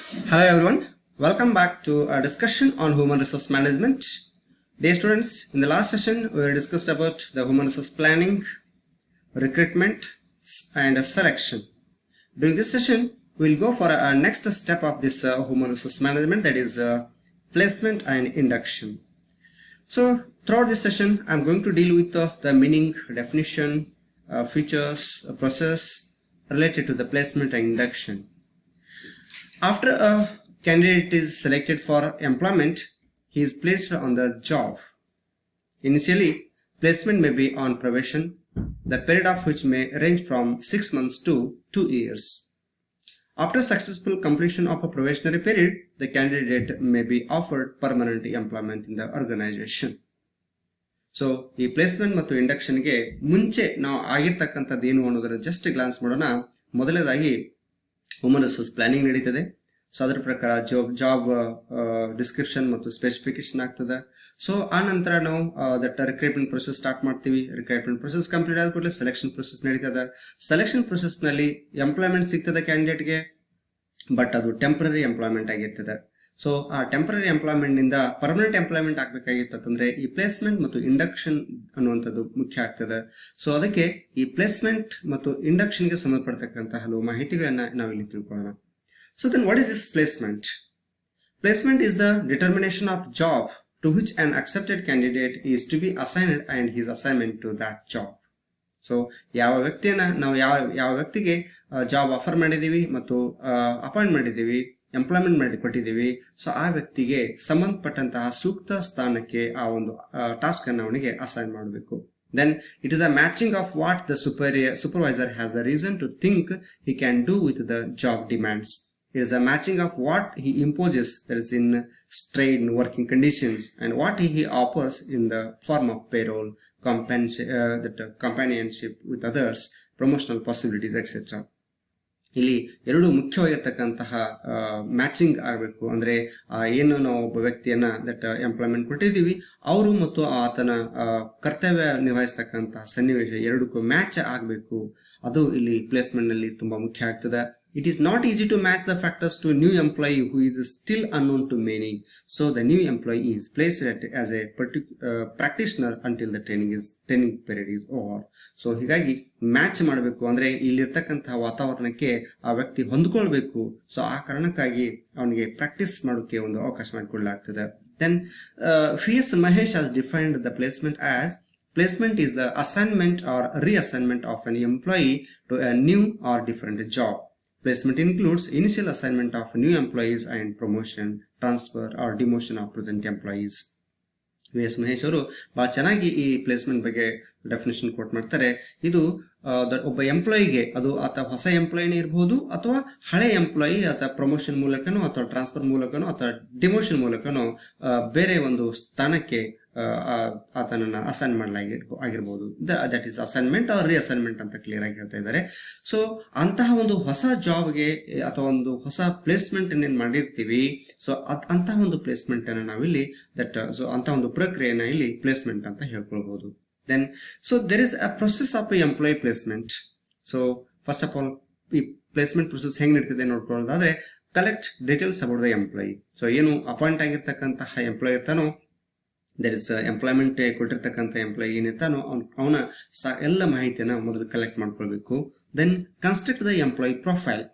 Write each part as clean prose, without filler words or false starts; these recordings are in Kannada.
Hello everyone, welcome back to our discussion on human resource management. Dear students, in the last session we discussed about the human resource planning, recruitment and selection. During this session we will go for our next step of this human resource management, that is placement and induction. So throughout this session I am going to deal with the meaning, definition, features, process related to the placement and induction. After a candidate is selected for employment, he is placed on the job. Initially, placement may be on probation, the period of which may range from 6 months to 2 years. After successful completion of a probationary period, the candidate may be offered permanent employment in the organization. So ಈ ಪ್ಲೇಸ್ಮೆಂಟ್ ಮತ್ತು ಇಂಡಕ್ಷನ್ಗೆ ಮುಂಚೆ ನಾವು ಆಗಿರ್ತಕ್ಕಂಥದ್ದು ಏನು ಅನ್ನೋದರ ಜಸ್ಟ್ ಗ್ಲಾನ್ಸ್ ಮಾಡೋಣ. ಮೊದಲನೇದಾಗಿ ಹ್ಯೂಮನ್ ರಿಸೋರ್ಸ್ ಪ್ಲಾನಿಂಗ್ ನಡೀತದೆ. ಸೊ ಅದರ ಪ್ರಕಾರ ಜಾಬ್ ಡಿಸ್ಕ್ರಿಪ್ಷನ್ ಮತ್ತು ಸ್ಪೆಸಿಫಿಕೇಶನ್ ಆಗ್ತದೆ. ಸೊ ಆ ನಂತರ ನಾವು ದಟ್ ರಿಕ್ರೂಟ್ಮೆಂಟ್ ಪ್ರೊಸೆಸ್ ಸ್ಟಾರ್ಟ್ ಮಾಡ್ತೀವಿ. ರಿಕ್ರೂಟ್ಮೆಂಟ್ ಪ್ರೊಸೆಸ್ ಕಂಪ್ಲೀಟ್ ಆದ ಕೂಡಲೇ ಸೆಲೆಕ್ಷನ್ ಪ್ರೊಸೆಸ್ ನಡೀತದೆ. ಸೆಲೆಕ್ಷನ್ ಪ್ರೊಸೆಸ್ ನಲ್ಲಿ ಎಂಪ್ಲಾಯ್ಮೆಂಟ್ ಸಿಗ್ತದೆ ಕ್ಯಾಂಡಿಡೇಟ್ಗೆ, ಬಟ್ ಅದು ಟೆಂಪರರಿ ಎಂಪ್ಲಾಯ್ಮೆಂಟ್ ಆಗಿರ್ತದೆ. ಸೊ ಆ ಟೆಂಪರರಿ ಎಂಪ್ಲಾಯ್ಮೆಂಟ್ ನಿಂದ ಪರ್ಮನೆಂಟ್ ಎಂಪ್ಲಾಯ್ಮೆಂಟ್ ಆಗ್ಬೇಕಾಗಿತ್ತಂದ್ರೆ ಈ ಪ್ಲೇಸ್ಮೆಂಟ್ ಮತ್ತು ಇಂಡಕ್ಷನ್ ಅನ್ನುವಂಥದ್ದು ಮುಖ್ಯ ಆಗ್ತದೆ. ಸೊ ಅದಕ್ಕೆ ಈ ಪ್ಲೇಸ್ಮೆಂಟ್ ಮತ್ತು ಇಂಡಕ್ಷನ್ ಗೆ ಸಂಬಂಧಪಡ್ತಕ್ಕಂತಹ ಹಲವು ಮಾಹಿತಿಗಳನ್ನ ನಾವಿಲ್ಲಿ ತಿಳ್ಕೊಳ್ಳೋಣ. So then what is this placement? Placement is the determination of job to which an accepted candidate is to be assigned and his assignment to that job. So ಯಾವ ವ್ಯಕ್ತಿಯನ್ನ ನಾವು ಯಾವ ವ್ಯಕ್ತಿಗೆ ಜಾಬ್ ಆಫರ್ ಮಾಡಿದೀವಿ ಮತ್ತು ಅಪಾಯಿಂಟ್ ಮಾಡಿದೀವಿ, ಎಂಪ್ಲಾಯ್ಮೆಂಟ್ ಮಾಡಿ ಕೊಟ್ಟಿದ್ದೀವಿ, ಸೊ ಆ ವ್ಯಕ್ತಿಗೆ ಸಂಬಂಧಪಟ್ಟಂತಹ ಸೂಕ್ತ ಸ್ಥಾನಕ್ಕೆ ಆ ಒಂದು ಟಾಸ್ಕ್ ಅನ್ನು ಅವನಿಗೆ ಅಸೈನ್ ಮಾಡಬೇಕು. Then it is a matching of what the supervisor has the reason to think he can do with the job demands. It is a matching of what he imposes, that is in strain working conditions, and what he offers in the form of payroll, companionship with others, promotional possibilities, etc. ಇಲ್ಲಿ ಎರಡು ಮುಖ್ಯವಾಗಿರ್ತಕ್ಕಂತಹ ಮ್ಯಾಚಿಂಗ್ ಆಗಬೇಕು. ಅಂದ್ರೆ ಏನು ನಾವು ಒಬ್ಬ ವ್ಯಕ್ತಿಯನ್ನ ದಟ್ ಎಂಪ್ಲಾಯ್ಮೆಂಟ್ ಕೊಟ್ಟಿದ್ದೀವಿ, ಅವರು ಮತ್ತು ಆತನ ಕರ್ತವ್ಯ ನಿರ್ವಹಿಸ್ತಕ್ಕಂತಹ ಸನ್ನಿವೇಶ ಎರಡಕ್ಕೂ ಮ್ಯಾಚ್ ಆಗಬೇಕು. ಅದು ಇಲ್ಲಿ ಪ್ಲೇಸ್ಮೆಂಟ್ ನಲ್ಲಿ ತುಂಬಾ ಮುಖ್ಯ ಆಗ್ತದೆ. It is not easy to match the factors to a new employee who is still unknown to many. So the new employee is placed as a practitioner until the training period is over. So ಹೀಗಾಗಿ ಮ್ಯಾಚ್ ಮಾಡಬೇಕು ಅಂದ್ರೆ ಇಲ್ಲಿರ್ತಕ್ಕಂತಹ ವಾತಾವರಣಕ್ಕೆ ಆ ವ್ಯಕ್ತಿ ಹೊಂದ್ಕೊಳ್ಬೇಕು. ಸೊ ಆ ಕಾರಣಕ್ಕಾಗಿ ಅವನಿಗೆ ಪ್ರಾಕ್ಟೀಸ್ ಮಾಡೋಕೆ ಒಂದು ಅವಕಾಶ ಮಾಡಿಕೊಡಲಾಗ್ತದೆ. Then V.S. Mahesh has defined the placement as placement is the assignment or reassignment of an employee to a new or different job. Placement includes initial assignment of new employees and promotion, transfer or demotion of present employees. V.S. Mahesh ಅವರು ಬಹಳ ಚೆನ್ನಾಗಿ ಈ ಪ್ಲೇಸ್ಮೆಂಟ್ ಬಗ್ಗೆ ಡೆಫಿನೇಷನ್ ಕೋಟ್ ಮಾಡ್ತಾರೆ. ಇದು ಒಬ್ಬ ಎಂಪ್ಲಾಯಿಗೆ, ಅದು ಆತ ಹೊಸ ಎಂಪ್ಲಾಯಿನೇ ಇರಬಹುದು ಅಥವಾ ಹಳೆ ಎಂಪ್ಲಾಯಿ ಅಥವಾ ಪ್ರಮೋಷನ್ ಮೂಲಕನೋ ಅಥವಾ ಟ್ರಾನ್ಸ್ಫರ್ ಮೂಲಕನೋ ಅಥವಾ ಡಿಮೋಷನ್ ಮೂಲಕನೋ ಬೇರೆ ಒಂದು ಸ್ಥಾನಕ್ಕೆ ಆತನನ್ನ ಅಸೈನ್ ಮಾಡಲಾಗಿರ್ಬೋದು. That is assignment or reassignment ಅಂತ ಕ್ಲಿಯರ್ ಆಗಿ ಹೇಳ್ತಾ ಇದ್ದಾರೆ. ಸೊ ಅಂತಹ ಒಂದು ಹೊಸ ಜಾಬ್ಗೆ ಅಥವಾ ಒಂದು ಹೊಸ ಪ್ಲೇಸ್ಮೆಂಟ್ ಏನ್ ಮಾಡಿರ್ತೀವಿ, ಸೊ ಅಂತಹ ಒಂದು ಪ್ಲೇಸ್ಮೆಂಟ್ ಅನ್ನ ನಾವಿಲ್ಲಿ ಸೊ ಅಂತಹ ಒಂದು ಪ್ರಕ್ರಿಯೆನ ಇಲ್ಲಿ ಪ್ಲೇಸ್ಮೆಂಟ್ ಅಂತ ಹೇಳ್ಕೊಳ್ಬಹುದು. Then, so there is a process of employee placement. So first of all, ಈ ಪ್ಲೇಸ್ಮೆಂಟ್ ಪ್ರೊಸೆಸ್ ಹೆಂಗ್ ನಡೀತಿದೆ ನೋಡ್ಕೊಳ್ಳೋದಾದ್ರೆ, collect details about the employee. So ಏನು ಅಪಾಯಿಂಟ್ ಆಗಿರ್ತಕ್ಕಂತಹ ಎಂಪ್ಲಾಯಿ ಇರ್ತಾನೋ, ದಟ್ ಇಸ್ ಎಂಪ್ಲಾಯ್ಮೆಂಟ್ ಕೊಟ್ಟಿರ್ತಕ್ಕಂಥ ಎಂಪ್ಲಾಯಿ ಏನಿರ್ತಾನೋ ಅವನ ಎಲ್ಲ ಮಾಹಿತಿಯನ್ನ ಮೊದಲು ಕಲೆಕ್ಟ್ ಮಾಡ್ಕೊಳ್ಬೇಕು. Then construct the employee profile.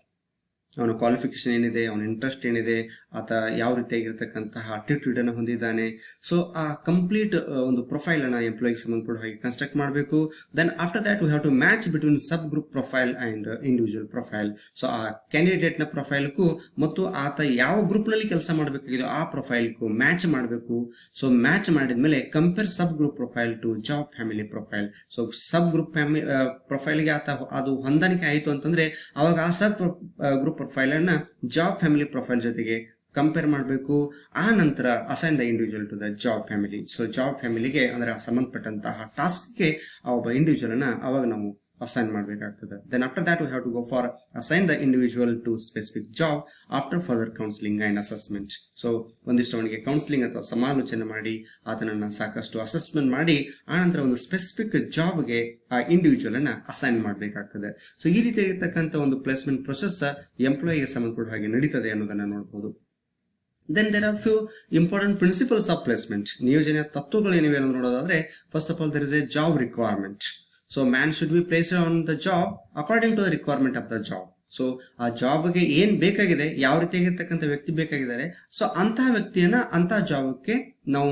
ಅವನ ಕ್ವಾಲಿಫಿಕೇಶನ್ ಏನಿದೆ, ಅವನ ಇಂಟ್ರೆಸ್ಟ್ ಏನಿದೆ, ಆತ ಯಾವ ರೀತಿಯಾಗಿರ್ತಕ್ಕಂತಹ ಆಟಿಟ್ಯೂಡ್ ಅನ್ನು ಹೊಂದಿದ್ದಾನೆ, ಸೊ ಆ ಕಂಪ್ಲೀಟ್ ಒಂದು ಪ್ರೊಫೈಲ್ ಅನ್ನ ಎಂಪ್ಲಾಯಿಗೆ ಸಂಬಂಧಪಟ್ಟ ಹಾಗೆ ಕನ್ಸ್ಟ್ರಕ್ಟ್ ಮಾಡಬೇಕು. Then after that we have to match between sub group profile and individual profile. So ಆ ಕ್ಯಾಂಡಿಡೇಟ್ ನ ಪ್ರೊಫೈಲ್ಗೂ ಮತ್ತು ಆತ ಯಾವ ಗ್ರೂಪ್ ನಲ್ಲಿ ಕೆಲಸ ಮಾಡಬೇಕಾಗಿದೆ ಆ ಪ್ರೊಫೈಲ್ಗೂ ಮ್ಯಾಚ್ ಮಾಡಬೇಕು. ಸೊ ಮ್ಯಾಚ್ ಮಾಡಿದ್ಮೇಲೆ compare sub group profile to job family profile. So sub group ಪ್ರೊಫೈಲ್ಗೆ ಆತ ಅದು ಹೊಂದಾಣಿಕೆ ಆಯಿತು ಅಂತಂದ್ರೆ ಅವಾಗ ಆ ಸಬ್ ಗ್ರೂಪ್ ಪ್ರೊಫೈಲ್ ಅನ್ನ ಜಾಬ್ ಫ್ಯಾಮಿಲಿ ಪ್ರೊಫೈಲ್ ಜೊತೆಗೆ ಕಂಪೇರ್ ಮಾಡಬೇಕು. ಆ ನಂತರ assign the individual to the job family. So job ಫ್ಯಾಮಿಲಿಗೆ ಅಂದ್ರೆ ಸಂಬಂಧಪಟ್ಟಂತಹ ಟಾಸ್ಕ್ಗೆ ಆ ಒಬ್ಬ ಇಂಡಿವಿಜುವಲ್ ಅನ್ನ ಅವಾಗ ನಾವು ಅಸೈನ್ ಮಾಡಬೇಕಾಗ್ತದೆ. Then after that we have to go for assign the individual to specific job after further counselling and assessment. So ಒಂದಿಷ್ಟು ಅವನಿಗೆ ಕೌನ್ಸಿಲಿಂಗ್ ಅಥವಾ ಸಮಾಲೋಚನೆ ಮಾಡಿ ಆತನನ್ನ ಸಾಕಷ್ಟು ಅಸೆಸ್ಮೆಂಟ್ ಮಾಡಿ ಆನಂತರ ಒಂದು ಸ್ಪೆಸಿಫಿಕ್ ಜಾಬ್ಗೆ ಆ ಇಂಡಿವಿಜುವಲ್ ಅನ್ನ ಅಸೈನ್ ಮಾಡಬೇಕಾಗ್ತದೆ. ಸೊ ಈ ರೀತಿಯಾಗಿರ್ತಕ್ಕಂಥ ಒಂದು ಪ್ಲೇಸ್ಮೆಂಟ್ ಪ್ರೊಸೆಸ್ ಎಂಪ್ಲಾಯಿಗೆ ಸಂಬಂಧಪಟ್ಟ ಹಾಗೆ ನಡೀತದೆ ಅನ್ನೋದನ್ನ ನೋಡಬಹುದು. Then there are few important principles of placement. ನಿಯೋಜನೆಯ ತತ್ವಗಳು ಏನಿವೆ ಅನ್ನೋದು ನೋಡೋದಾದ್ರೆ, first of all there is a job requirement. So man should be placed on the job according to the requirement of the job. So ಆ ಜಾಬ್ಗೆ ಏನ್ ಬೇಕಾಗಿದೆ, ಯಾವ ರೀತಿಯಾಗಿರ್ತಕ್ಕಂಥ ವ್ಯಕ್ತಿ ಬೇಕಾಗಿದ್ದಾರೆ, ಸೊ ಅಂತಹ ವ್ಯಕ್ತಿಯನ್ನ ಅಂತಹ ಜಾಬ್ಗೆ ನಾವು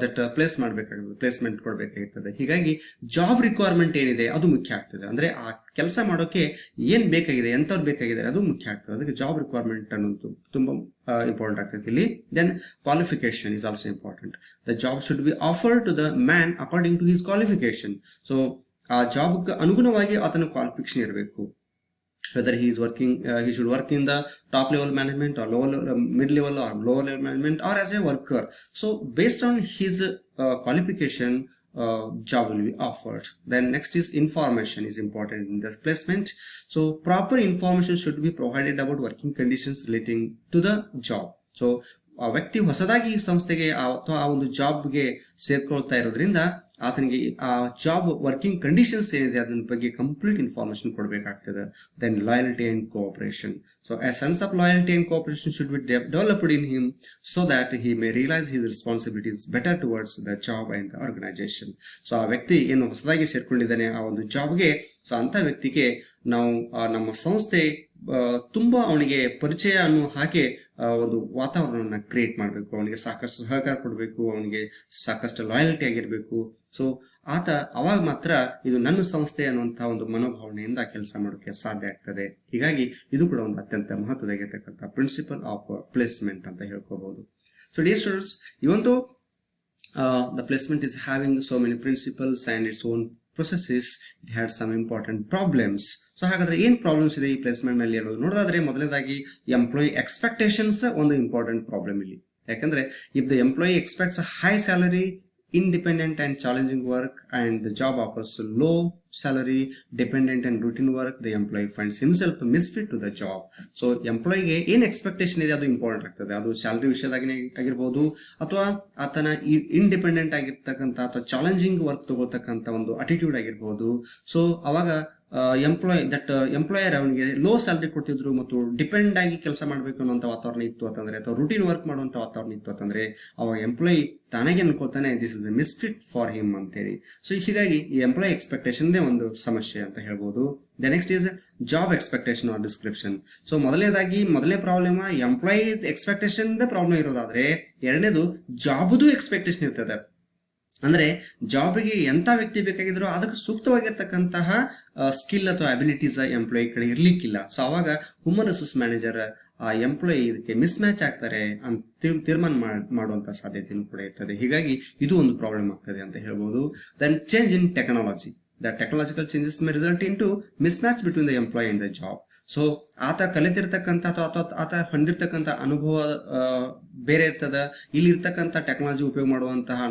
ದಟ್ ಪ್ಲೇಸ್ ಮಾಡಬೇಕಾಗುತ್ತೆ, ಪ್ಲೇಸ್ಮೆಂಟ್ ಕೊಡಬೇಕಾಗಿರ್ತದೆ. ಹೀಗಾಗಿ ಜಾಬ್ ರಿಕ್ವೈರ್ಮೆಂಟ್ ಏನಿದೆ ಅದು ಮುಖ್ಯ ಆಗ್ತದೆ. ಅಂದ್ರೆ ಆ ಕೆಲಸ ಮಾಡೋಕೆ ಏನ್ ಬೇಕಾಗಿದೆ, ಎಂತವ್ರು ಬೇಕಾಗಿದ್ದಾರೆ ಅದು ಮುಖ್ಯ ಆಗ್ತದೆ. ಅದಕ್ಕೆ ಜಾಬ್ ರಿಕ್ವೈರ್ಮೆಂಟ್ ಅನ್ನೋದು ತುಂಬಾ ಇಂಪಾರ್ಟೆಂಟ್ ಆಗ್ತದೆ ಇಲ್ಲಿ. Then qualification is also important. The job should be offered to the man according to his qualification. So ಆ ಜಾಬ್ಗೆ ಅನುಗುಣವಾಗಿ ಆತನ ಕ್ವಾಲಿಫಿಕೇಶನ್ ಇರಬೇಕು. Whether he is working, he should work in the top level management or mid level or lower level management or as a worker. So based on his qualification, job will be offered. Then next is information is important in this placement. So proper information should be provided about working conditions relating to the job. So ಆ ವ್ಯಕ್ತಿ ಹೊಸದಾಗಿ ಈ ಸಂಸ್ಥೆಗೆ ಅಥವಾ ಆ ಒಂದು ಜಾಬ್ಗೆ ಸೇರ್ಕೊಳ್ತಾ ಇರೋದ್ರಿಂದ ಆತನಿಗೆ ಆ ಜಾಬ್ ವರ್ಕಿಂಗ್ ಕಂಡೀಷನ್ಸ್ ಏನಿದೆ ಅದನ್ನ ಬಗ್ಗೆ ಕಂಪ್ಲೀಟ್ ಇನ್ಫಾರ್ಮೇಶನ್ ಕೊಡಬೇಕಾಗ್ತದೆ. Then loyalty and cooperation. So a sense of loyalty and cooperation should be developed in him so that he may realise his responsibilities better towards the job and the organisation. So ಆ ವ್ಯಕ್ತಿ ಏನು ಹೊಸದಾಗಿ ಸೇರ್ಕೊಂಡಿದ್ದಾನೆ ಆ ಒಂದು ಜಾಬ್ಗೆ, ಸೊ ಅಂತ ವ್ಯಕ್ತಿಗೆ ನಾವು ನಮ್ಮ ಸಂಸ್ಥೆ ತುಂಬಾ ಅವನಿಗೆ ಪರಿಚಯ ಅನ್ನೋ ಹಾಗೆ ಒಂದು ವಾತಾವರಣವನ್ನ ಕ್ರಿಯೇಟ್ ಮಾಡಬೇಕು. ಅವನಿಗೆ ಸಾಕಷ್ಟು ಸಹಕಾರ ಕೊಡಬೇಕು, ಅವನಿಗೆ ಸಾಕಷ್ಟು ಲಾಯಲ್ಟಿ ಆಗಿರ್ಬೇಕು. ಸೊ ಆತ ಅವಾಗ ಮಾತ್ರ ಇದು ನನ್ನ ಸಂಸ್ಥೆ ಅನ್ನುವಂತಹ ಒಂದು ಮನೋಭಾವನೆಯಿಂದ ಕೆಲಸ ಮಾಡೋಕೆ ಸಾಧ್ಯ ಆಗ್ತದೆ. ಹೀಗಾಗಿ ಇದು ಕೂಡ ಒಂದು ಅತ್ಯಂತ ಮಹತ್ವದಾಗಿರ್ತಕ್ಕಂಥ ಪ್ರಿನ್ಸಿಪಲ್ ಆಫ್ ಪ್ಲೇಸ್ಮೆಂಟ್ ಅಂತ ಹೇಳ್ಕೋಬಹುದು. ಸೊ ಡಿಯರ್ ಸ್ಟೂಡೆಂಟ್ಸ್, ಇವತ್ತು the placement is having so many principles and its own processes, it had some important problems. So ಹಾಗಾದ್ರೆ ಏನ್ ಪ್ರಾಬ್ಲಮ್ಸ್ ಇದೆ ಈ ಪ್ಲೇಸ್ಮೆಂಟ್ ನಲ್ಲಿ ಅನ್ನೋದು ನೋಡೋದಾದ್ರೆ, ಮೊದಲನೇದಾಗಿ ಎಂಪ್ಲಾಯಿ ಎಕ್ಸ್ಪೆಕ್ಟೇಷನ್ಸ್ ಒಂದು ಇಂಪಾರ್ಟೆಂಟ್ ಪ್ರಾಬ್ಲಮ್ ಇಲ್ಲಿ. ಯಾಕಂದ್ರೆ if the employee expects high salary, independent and challenging work, and the job offers low salary, dependent and routine work, the employee finds himself misfit to the job. So ಎಂಪ್ಲಾಯಿಗೆ ಏನ್ ಎಕ್ಸ್ಪೆಕ್ಟೇಷನ್ ಇದೆ ಅದು ಇಂಪಾರ್ಟೆಂಟ್ ಆಗ್ತದೆ. ಅದು ಸ್ಯಾಲರಿ ವಿಷಯದಾಗಿ ಆಗಿರ್ಬೋದು, ಅಥವಾ ಆತನ ಇಂಡಿಪೆಂಡೆಂಟ್ ಆಗಿರ್ತಕ್ಕಂಥ ಅಥವಾ ಚಾಲೆಂಜಿಂಗ್ ವರ್ಕ್ ತಗೊಳ್ತಕ್ಕಂಥ ಒಂದು ಅಟಿಟ್ಯೂಡ್ ಆಗಿರ್ಬೋದು. ಸೊ ಅವಾಗ ಎಂಪ್ಲಾಯರ್ ಅವನಿಗೆ ಲೋ ಸ್ಯಾಲರಿ ಕೊಡ್ತಿದ್ರು ಮತ್ತು ಡಿಪೆಂಡ್ ಆಗಿ ಕೆಲಸ ಮಾಡಬೇಕು ಅನ್ನುವಂಥ ವಾತಾವರಣ ಇತ್ತು ಅಂತಂದ್ರೆ, ಅಥವಾ ರೂಟೀನ್ ವರ್ಕ್ ಮಾಡುವಂತ ವಾತಾವರಣ ಇತ್ತು ಅಂತಂದ್ರೆ, ಅವಾಗ ಎಂಪ್ಲಾಯಿ ತಾನಾಗೆ ಅನ್ಕೊಳ್ತಾನೆ this is misfit for him ಅಂತೇಳಿ. ಸೊ ಹೀಗಾಗಿ ಈ ಎಂಪ್ಲಾಯಿ ಎಕ್ಸ್ಪೆಕ್ಟೇಷನ್ ಒಂದು ಸಮಸ್ಯೆ ಅಂತ ಹೇಳ್ಬೋದು. The next is job expectation or description. So ಮೊದಲನೇ ಪ್ರಾಬ್ಲಮ್ ಎಂಪ್ಲಾಯಿ ಎಕ್ಸ್ಪೆಕ್ಟೇಷನ್ ಪ್ರಾಬ್ಲಮ್ ಇರೋದಾದ್ರೆ, ಎರಡನೇದು ಜಾಬ್ದು ಎಕ್ಸ್ಪೆಕ್ಟೇಷನ್ ಇರ್ತದೆ. ಅಂದ್ರೆ ಜಾಬ್ಗೆ ಎಂತ ವ್ಯಕ್ತಿ ಬೇಕಾಗಿದ್ರು ಅದಕ್ಕೆ ಸೂಕ್ತವಾಗಿರ್ತಕ್ಕಂತಹ ಸ್ಕಿಲ್ ಅಥವಾ ಅಬಿಲಿಟೀಸ್ ಎಂಪ್ಲಾಯಿ ಕಡೆ ಇರ್ಲಿಕ್ಕಿಲ್ಲ. ಸೊ ಅವಾಗ ಹ್ಯೂಮನ್ ರಿಸೋರ್ಸ್ ಮ್ಯಾನೇಜರ್ ಆ ಎಂಪ್ಲಾಯಿ ಇದಕ್ಕೆ ಮಿಸ್ ಮ್ಯಾಚ್ ಆಗ್ತಾರೆ ಅಂತ ತೀರ್ಮಾನ ಮಾಡುವಂತ ಸಾಧ್ಯತೆಯೂ ಕೂಡ ಇರ್ತದೆ. ಹೀಗಾಗಿ ಇದು ಒಂದು ಪ್ರಾಬ್ಲಮ್ ಆಗ್ತದೆ ಅಂತ ಹೇಳ್ಬೋದು. Then change in technology. The technological changes may result into mismatch between the employee and the job. So ಆತ ಕಲಿತಿರ್ತಕ್ಕಂಥ ಅಥವಾ ಆತ ಹೊಂದಿರ್ತಕ್ಕಂಥ ಅನುಭವ ಬೇರೆ ಇರ್ತದೆ, ಇಲ್ಲಿ ಇರ್ತಕ್ಕಂಥ ಟೆಕ್ನಾಲಜಿ ಉಪಯೋಗ ಮಾಡುವಂತಹ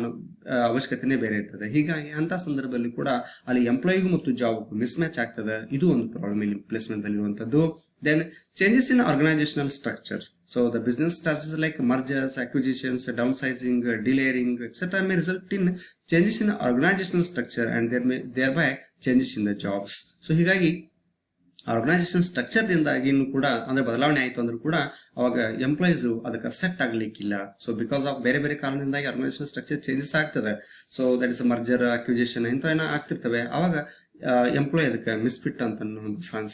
ಅವಶ್ಯಕತೆನೇ ಬೇರೆ ಇರ್ತದೆ. ಹೀಗಾಗಿ ಅಂತ ಸಂದರ್ಭದಲ್ಲಿ ಕೂಡ ಅಲ್ಲಿ ಎಂಪ್ಲಾಯಿಗೂ ಮತ್ತು ಜಾಬ್ ಮಿಸ್ ಮ್ಯಾಚ್ ಆಗ್ತದೆ. ಇದು ಒಂದು ಪ್ರಾಬ್ಲಮ್ ಇಲ್ಲಿ ಪ್ಲೇಸ್ಮೆಂಟ್ ಅಲ್ಲಿ ಇರುವಂತದ್ದು. Then changes in organisational structure. So the business strategies like mergers, acquisitions, downsizing, delayering, etc. may result in changes in organizational structure and thereby changes in the jobs. So ಹೀಗಾಗಿ ಆರ್ಗನೈಸೇಷನ್ ಸ್ಟ್ರಕ್ಚರ್ ದಿಂದಾಗಿನೂ ಕೂಡ ಅಂದ್ರೆ ಬದಲಾವಣೆ ಆಯ್ತು ಅಂದ್ರೂ ಕೂಡ ಅವಾಗ ಎಂಪ್ಲಾಯೀಸ್ ಅದಕ್ಕೆ ಸೆಟ್ ಆಗ್ಲಿಕ್ಕಿಲ್ಲ. ಸೊ ಬಿಕಾಸ್ ಆಫ್ ಬೇರೆ ಬೇರೆ ಕಾರಣದಿಂದಾಗಿ ಆರ್ಗನೈಸೇಷನ್ ಸ್ಟ್ರಕ್ಚರ್ ಚೇಂಜಸ್ ಆಗ್ತದೆ. So that is merger, acquisition ಇಂಥವೇನೋ ಆಗ್ತಿರ್ತವೆ. ಅವಾಗ ಎಂಪ್ಲಾಯ್ ಅದಕ್ಕೆ ಮಿಸ್ಫಿಟ್ ಅಂತ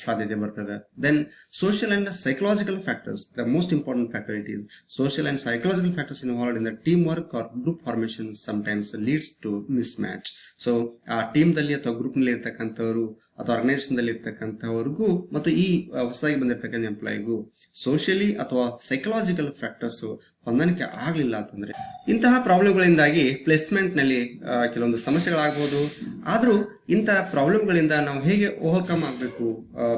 ಸಾಧ್ಯತೆ ಬರ್ತದೆ. Then social and psychological factors, the most important factor it is social and psychological factors involved in the team work or group formation sometimes leads to miss match. So ಆ ಟೀಮ್ ದಲ್ಲಿ ಅಥವಾ ಗ್ರೂಪ್ ನಲ್ಲಿ ಇರ್ತಕ್ಕಂಥವ್ರು ಅಥವಾ ಆರ್ಗನೈಸೇಷನ್ ದಲ್ಲಿ ಇರ್ತಕ್ಕಂಥವ್ರಿಗೂ ಮತ್ತು ಈ ಹೊಸದಾಗಿ ಬಂದಿರ್ತಕ್ಕಂಥ ಎಂಪ್ಲಾಯಿಗೂ ಸೋಷಿಯಲಿ ಅಥವಾ ಸೈಕಲಾಜಿಕಲ್ ಫ್ಯಾಕ್ಟರ್ಸ್ ಹೊಂದಾಣಿಕೆ ಆಗ್ಲಿಲ್ಲ ಅಂತಂದ್ರೆ ಇಂತಹ ಪ್ರಾಬ್ಲಮ್ಗಳಿಂದಾಗಿ ಪ್ಲೇಸ್ಮೆಂಟ್ ನಲ್ಲಿ ಕೆಲವೊಂದು ಸಮಸ್ಯೆಗಳಾಗಬಹುದು. ಆದ್ರೂ ಇಂತಹ ಪ್ರಾಬ್ಲಮ್ಗಳಿಂದ ನಾವು ಹೇಗೆ ಓವರ್ಕಮ್ ಆಗಬೇಕು,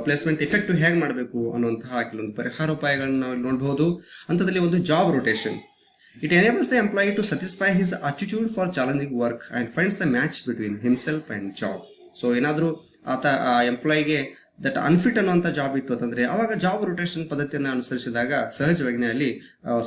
ಪ್ಲೇಸ್ಮೆಂಟ್ ಎಫೆಕ್ಟಿವ್ ಹೇಗೆ ಮಾಡಬೇಕು ಅನ್ನುವಂತಹ ಕೆಲವೊಂದು ಪರಿಹಾರೋಪಾಯಗಳನ್ನ ನಾವು ನೋಡಬಹುದು. ಅಂತದಲ್ಲಿ ಒಂದು job rotation. It enables the employee to satisfy his attitude for challenging work and finds the match between himself and job. So ಏನಾದ್ರೂ ಆತ ಆ ಎಂಪ್ಲಾಯಿಗೆ ದಟ್ ಅನ್ಫಿಟ್ ಅನ್ನುವಂಥ ಜಾಬ್ ಇತ್ತು ಅಂತಂದ್ರೆ ಅವಾಗ ಜಾಬ್ ರೊಟೇಷನ್ ಪದ್ಧತಿಯನ್ನು ಅನುಸರಿಸಿದಾಗ ಸಹಜವಾಗಿ ಅಲ್ಲಿ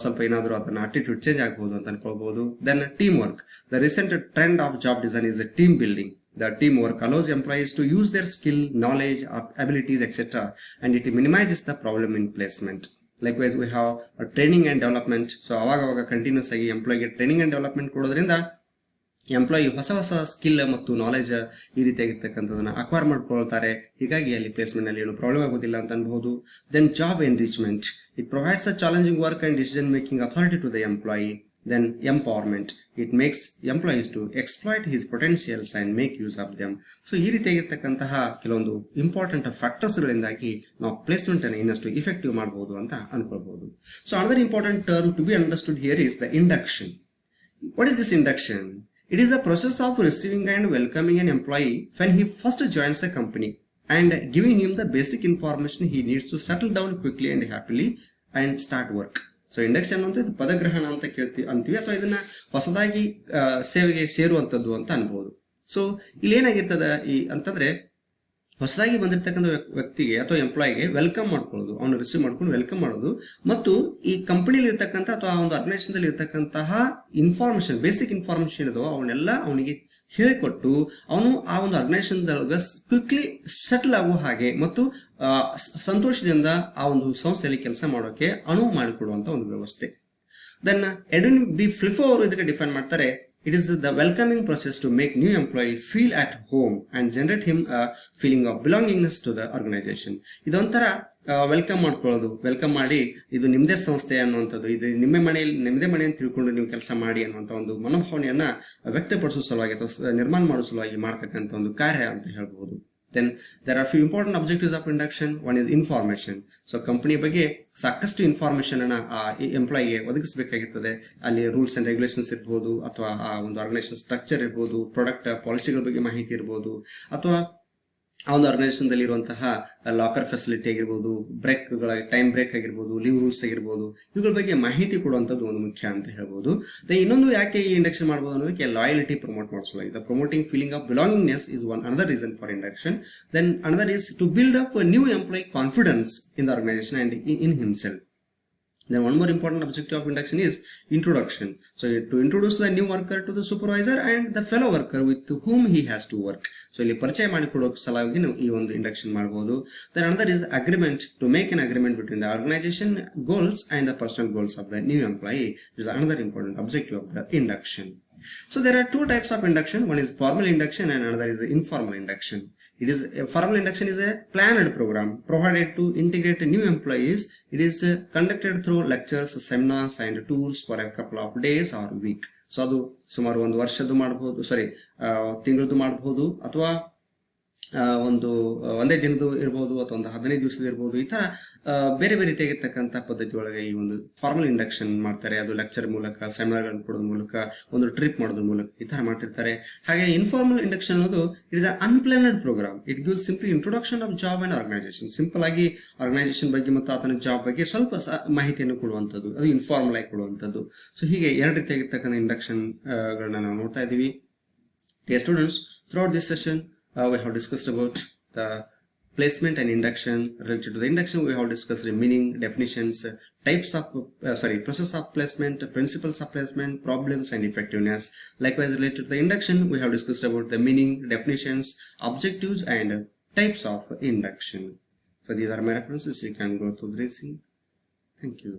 ಸ್ವಲ್ಪ ಏನಾದರೂ ಅದನ್ನ ಅಟಿಟ್ಯೂಡ್ ಚೇಂಜ್ ಆಗಬಹುದು ಅಂತ ಅನ್ಕೊಳ್ಬಹುದು. Then team work. The recent trend of job design is a team building. The teamwork allows employees to use their skill, knowledge, abilities, etc. and it minimizes the problem in placement. Likewise, we have a training and development. So, ಅವಾಗ ಕಂಟಿನ್ಯೂಸ್ ಆಗಿ ಎಂಪ್ಲಾಯಿಗೆ ಟ್ರೈನಿಂಗ್ ಅಂಡ್ ಡೆವಲಪ್ಮೆಂಟ್ ಕೊಡೋದ್ರಿಂದ ಎಂಪ್ಲಾಯಿ ಹೊಸ ಸ್ಕಿಲ್ ಮತ್ತು ನಾಲೆಜ್ ಈ ರೀತಿಯಾಗಿರ್ತಕ್ಕಂಥದನ್ನ ಅಕ್ವೈರ್ ಮಾಡ್ಕೊಳ್ತಾರೆ. ಹೀಗಾಗಿ ಅಲ್ಲಿ ಪ್ಲೇಸ್ಮೆಂಟ್ ನಲ್ಲಿ ಏನು ಪ್ರಾಬ್ಲಮ್ ಆಗೋದಿಲ್ಲ ಅಂತ ಅನ್ಬಹುದು. Then job enrichment. It provides a challenging work and decision making authority to the employee. Then empowerment. It makes employees to exploit his potentials and make use of them. So ಈ ರೀತಿಯಾಗಿರ್ತಕ್ಕಂತಹ ಕೆಲವೊಂದು ಇಂಪಾರ್ಟೆಂಟ್ ಫ್ಯಾಕ್ಟರ್ಸ್ ಗಳಿಂದಾಗಿ ನಾವು ಪ್ಲೇಸ್ಮೆಂಟ್ ಅನ್ನು ಇನ್ನಷ್ಟು ಇಫೆಕ್ಟಿವ್ ಮಾಡಬಹುದು ಅಂತ ಅನ್ಕೊಳ್ಬಹುದು. So another important term to be understood here is the induction. What is this induction? It is the process of receiving and welcoming an employee when he first joins a company and giving him the basic information he needs to settle down quickly and happily and start work. So induction ಅಂತ ಇದು ಪದಗ್ರಹಣ ಅಂತ ಅಂತೀವಿ, ಅಥವಾ ಇದನ್ನ ಹೊಸದಾಗಿ ಸೇವೆಗೆ ಸೇರುವಂತದ್ದು ಅಂತ ಅನ್ಬಹುದು. ಸೊ ಇಲ್ಲಿ ಏನಾಗಿರ್ತದ ಅಂತಂದ್ರೆ ಹೊಸದಾಗಿ ಬಂದಿರತಕ್ಕಂಥ ವ್ಯಕ್ತಿಗೆ ಅಥವಾ ಎಂಪ್ಲಾಯಿಗೆ ವೆಲ್ಕಮ್ ಮಾಡ್ಕೊಳ್ಳೋದು, ಅವನು ರಿಸೀವ್ ಮಾಡ್ಕೊಂಡು ವೆಲ್ಕಮ್ ಮಾಡೋದು, ಮತ್ತು ಈ ಕಂಪನಿಲಿ ಇರ್ತಕ್ಕಂಥ ಅಥವಾ ಒಂದು ಆರ್ಗನೈಸೇಷನ್ ದಲ್ಲಿ ಇರ್ತಕ್ಕಂತಹ ಇನ್ಫಾರ್ಮೇಶನ್, ಬೇಸಿಕ್ ಇನ್ಫಾರ್ಮೇಶನ್ ಇದೋ ಅವನ್ನೆಲ್ಲ ಅವನಿಗೆ ಹೇಳಿಕೊಟ್ಟು ಅವನು ಆ ಒಂದು ಆರ್ಗನೈಸೇಷನ್ ಕ್ವಿಕ್ಲಿ ಸೆಟಲ್ ಆಗುವ ಹಾಗೆ ಮತ್ತು ಸಂತೋಷದಿಂದ ಆ ಒಂದು ಸಂಸ್ಥೆಯಲ್ಲಿ ಕೆಲಸ ಮಾಡೋಕೆ ಅನುವು ಮಾಡಿಕೊಡುವಂತ ಒಂದು ವ್ಯವಸ್ಥೆ. ದೆನ್ ಎಡ್ವಿನ್ ಬಿ ಫ್ಲಿಫೋ ಅವರು ಇದಕ್ಕೆ ಡಿಫೈನ್ ಮಾಡ್ತಾರೆ. It is the welcoming process to make new employee feel at home and generate him a feeling of belongingness to the organization. ಇದೊಂಥರ ವೆಲ್ಕಮ್ ಮಾಡ್ಕೊಳ್ಳೋದು, ವೆಲ್ಕಮ್ ಮಾಡಿ ಇದು ನಿಮ್ಮದೇ ಸಂಸ್ಥೆ ಅನ್ನುವಂಥದ್ದು, ಇದು ನಿಮ್ಮದೇ ಮನೆ ಅಂತ ತಿಳ್ಕೊಂಡು ನೀವು ಕೆಲಸ ಮಾಡಿ ಅನ್ನುವಂಥ ಒಂದು ಮನೋಭಾವನೆಯನ್ನ ವ್ಯಕ್ತಪಡಿಸುವ ಸಲುವಾಗಿ ಅಥವಾ ನಿರ್ಮಾಣ ಮಾಡುವ ಸಲುವಾಗಿ ಮಾಡ್ತಕ್ಕಂಥ ಒಂದು ಕಾರ್ಯ ಅಂತ ಹೇಳ್ಬಹುದು. Then there are few important objectives of induction. One is information. So company ಬಗ್ಗೆ ಸಾಕಷ್ಟು ಇನ್ಫಾರ್ಮೇಶನ್ ಅನ್ನ ಆ ಎಂಪ್ಲಾಯಿಗೆ ಒದಗಿಸಬೇಕಾಗಿರ್ತದೆ. ಅಲ್ಲಿ ರೂಲ್ಸ್ ಅಂಡ್ ರೆಗ್ಯುಲೇಷನ್ಸ್ ಇರ್ಬೋದು, ಅಥವಾ ಆ ಒಂದು ಆರ್ಗನೈಸೇಷನ್ ಸ್ಟ್ರಕ್ಚರ್ ಇರ್ಬೋದು, ಪ್ರಾಡಕ್ಟ್ ಪಾಲಿಸಿಗಳ ಬಗ್ಗೆ ಮಾಹಿತಿ ಇರ್ಬೋದು, ಅಥವಾ ಆ ಒಂದು ಆರ್ಗನೈಸೇಷನ್ ದಲ್ಲಿ ಇರುವಂತಹ ಲಾಕರ್ ಫೆಸಿಲಿಟಿ ಆಗಿರ್ಬೋದು, ಟೈಮ್ ಬ್ರೇಕ್ ಆಗಿರ್ಬೋದು, ಲೀವ್ ರೂಲ್ಸ್ ಆಗಿರ್ಬೋದು, ಇವುಗಳ ಬಗ್ಗೆ ಮಾಹಿತಿ ಕೊಡುವಂತದ್ದು ಒಂದು ಮುಖ್ಯ ಅಂತ ಹೇಳ್ಬೋದು. ಇನ್ನೊಂದು ಯಾಕೆ ಈ ಇಂಡಕ್ಷನ್ ಮಾಡಬಹುದು ಅನ್ನೋದಕ್ಕೆ ಲಾಯಲಿಟಿ ಪ್ರಮೋಟ್ ಮಾಡಿಸಲಾಗಿದೆ. Promoting feeling of belongingness is one another reason for induction. Then another is to build up a new employee confidence in the organization and in himself. Then one more important objective of induction is introduction. So to introduce the new worker to the supervisor and the fellow worker with whom he has to work. So ಇಲ್ಲಿ ಪರಿಚಯ ಮಾಡಿಕೊಡೋಕೆ ಸಲುವಾಗಿ ನಾವು ಈ ಒಂದು ಇಂಡಕ್ಷನ್ ಮಾಡಬಹುದು. Then another is agreement, to make an agreement between the organization goals and the personal goals of the new employee. It is another important objective of the induction. So there are two types of induction. One is formal induction and another is the informal induction. Formal induction is a planned program provided to integrate new employees. It is conducted through lectures, seminars and tours for a couple of days or week. So ಅದು ಸುಮಾರು ಒಂದು ವರ್ಷದ್ದು ಮಾಡಬಹುದು, ತಿಂಗಳದ್ದು ಮಾಡಬಹುದು, ಅಥವಾ ಒಂದೇ ದಿನದ್ದು ಇರಬಹುದು, ಅಥವಾ ಒಂದು 15 ದಿವಸದ ಇರಬಹುದು. ಈ ತರ ಬೇರೆ ಬೇರೆ ರೀತಿಯಾಗಿರ್ತಕ್ಕಂಥ ಪದ್ಧತಿ ಒಳಗೆ ಈ ಒಂದು ಫಾರ್ಮಲ್ ಇಂಡಕ್ಷನ್ ಮಾಡ್ತಾರೆ. ಅದು ಲೆಕ್ಚರ್ ಮೂಲಕ, ಸೆಮಿನಾರ್ಗಳನ್ನು ಕೊಡೋದ್ರ ಮೂಲಕ, ಒಂದು ಟ್ರಿಪ್ ಮಾಡೋದ್ರ ಮೂಲಕ ಈ ತರ ಮಾಡ್ತಿರ್ತಾರೆ. ಹಾಗೆ ಇನ್ಫಾರ್ಮಲ್ ಇಂಡಕ್ಷನ್ ಅನ್ನೋದು it is unplanned programme. It gives simply introduction of job and organisation. Simple ಆಗಿ ಆರ್ಗನೈಸೇಷನ್ ಬಗ್ಗೆ ಮತ್ತು ಆತನ ಜಾಬ್ ಬಗ್ಗೆ ಸ್ವಲ್ಪ ಮಾಹಿತಿಯನ್ನು ಕೊಡುವಂಥದ್ದು, ಅದು ಇನ್ಫಾರ್ಮಲ್ ಆಗಿ ಕೊಡುವಂಥದ್ದು. ಸೊ ಹೀಗೆ ಎರಡು ರೀತಿಯಾಗಿರ್ತಕ್ಕಂಥ ಇಂಡಕ್ಷನ್ ಗಳನ್ನ ನಾವು ನೋಡ್ತಾ ಇದೀವಿ. Dear students, throughout this session we have discussed about the placement and induction. Related to the induction, we have discussed the meaning, definitions, types of process of placement, principles of placement, problems and effectiveness. Likewise, related to the induction, we have discussed about the meaning, definitions, objectives and types of induction. So these are my references. You can go through this. Thank you.